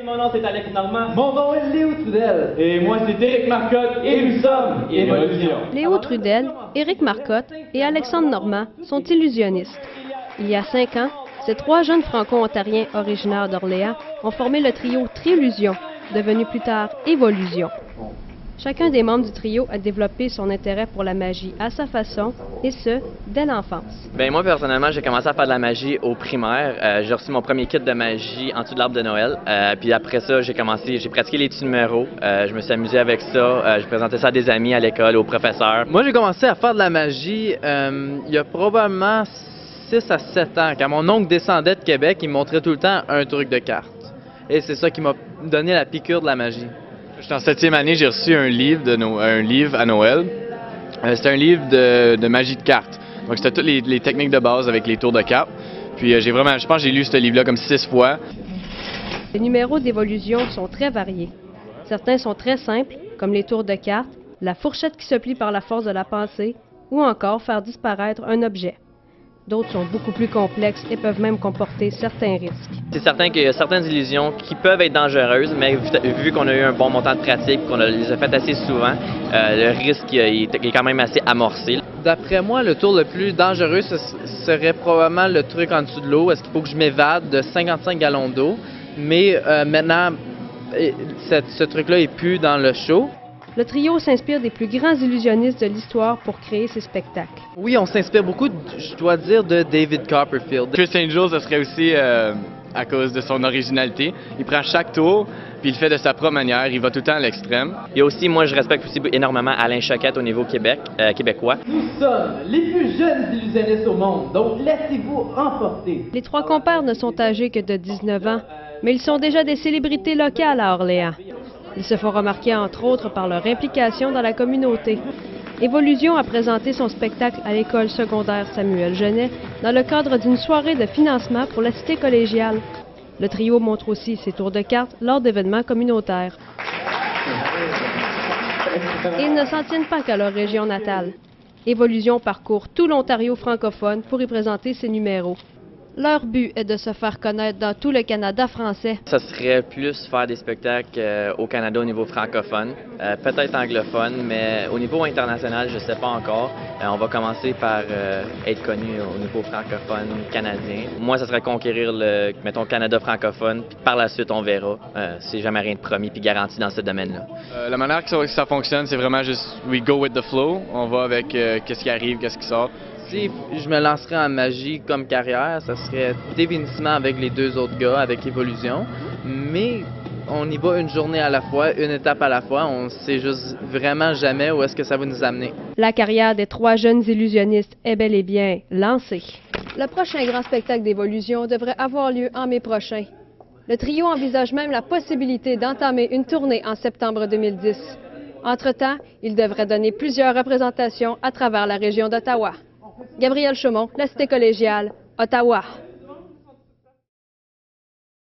Mon nom c'est Alex Normand. Mon nom est Léo Trudel. Et moi c'est Éric Marcotte et nous sommes Évolution. Léo Trudel, Éric Marcotte et Alexandre Normand sont illusionnistes. Il y a 5 ans, ces 3 jeunes franco-ontariens originaires d'Orléans ont formé le trio Trillusion, devenu plus tard Évolution. Chacun des membres du trio a développé son intérêt pour la magie à sa façon, et ce, dès l'enfance. Bien, moi, personnellement, j'ai commencé à faire de la magie au primaire. J'ai reçu mon premier kit de magie en dessous de l'arbre de Noël. Puis après ça, j'ai pratiqué les petits numéros. Je me suis amusé avec ça. J'ai présenté ça à des amis à l'école, aux professeurs. Moi, j'ai commencé à faire de la magie il y a probablement 6 à 7 ans. Quand mon oncle descendait de Québec, il me montrait tout le temps un truc de cartes. Et c'est ça qui m'a donné la piqûre de la magie. J'étais en 7e année, j'ai reçu un livre à Noël. C'était un livre de magie de cartes. Donc c'était toutes les techniques de base avec les tours de cartes. Puis je pense que j'ai lu ce livre-là comme 6 fois. Les numéros d'évolution sont très variés. Certains sont très simples, comme les tours de cartes, la fourchette qui se plie par la force de la pensée, ou encore faire disparaître un objet. D'autres sont beaucoup plus complexes et peuvent même comporter certains risques. C'est certain qu'il y a certaines illusions qui peuvent être dangereuses, mais vu qu'on a eu un bon montant de pratique et qu'on les a faites assez souvent, le risque est quand même assez amorcé. D'après moi, le tour le plus dangereux, ce serait probablement le truc en dessous de l'eau. Est-ce qu'il faut que je m'évade de 55 gallons d'eau? Mais maintenant, ce truc-là est plus dans le show. Le trio s'inspire des plus grands illusionnistes de l'histoire pour créer ses spectacles. Oui, on s'inspire beaucoup, je dois dire, de David Copperfield. Chris Angel, ce serait aussi à cause de son originalité. Il prend chaque tour, puis il le fait de sa propre manière. Il va tout le temps à l'extrême. Il y a aussi, moi, je respecte aussi énormément Alain Choquette au niveau québécois. Nous sommes les plus jeunes illusionnistes au monde, donc laissez-vous emporter. Les 3 compères ne sont âgés que de 19 ans, mais ils sont déjà des célébrités locales à Orléans. Ils se font remarquer entre autres par leur implication dans la communauté. Évolution a présenté son spectacle à l'école secondaire Samuel Genet dans le cadre d'une soirée de financement pour la cité collégiale. Le trio montre aussi ses tours de cartes lors d'événements communautaires. Et ils ne s'en tiennent pas qu'à leur région natale. Évolution parcourt tout l'Ontario francophone pour y présenter ses numéros. Leur but est de se faire connaître dans tout le Canada français. Ça serait plus faire des spectacles au Canada au niveau francophone, peut-être anglophone, mais au niveau international, je ne sais pas encore. On va commencer par être connu au niveau francophone canadien. Moi, ça serait conquérir le Canada francophone, puis par la suite, on verra. C'est jamais rien de promis puis garanti dans ce domaine-là. La manière que ça fonctionne, c'est vraiment juste we go with the flow. On va avec qu'est-ce qui arrive, qu'est-ce qui sort. Si je me lancerais en magie comme carrière, ça serait définitivement avec les 2 autres gars, avec Évolution. Mais on y va une journée à la fois, une étape à la fois. On ne sait juste vraiment jamais où est-ce que ça va nous amener. La carrière des 3 jeunes illusionnistes est bel et bien lancée. Le prochain grand spectacle d'Évolution devrait avoir lieu en mai prochain. Le trio envisage même la possibilité d'entamer une tournée en septembre 2010. Entre-temps, il devrait donner plusieurs représentations à travers la région d'Ottawa. Gabrielle Chaumont, La Cité collégiale, Ottawa.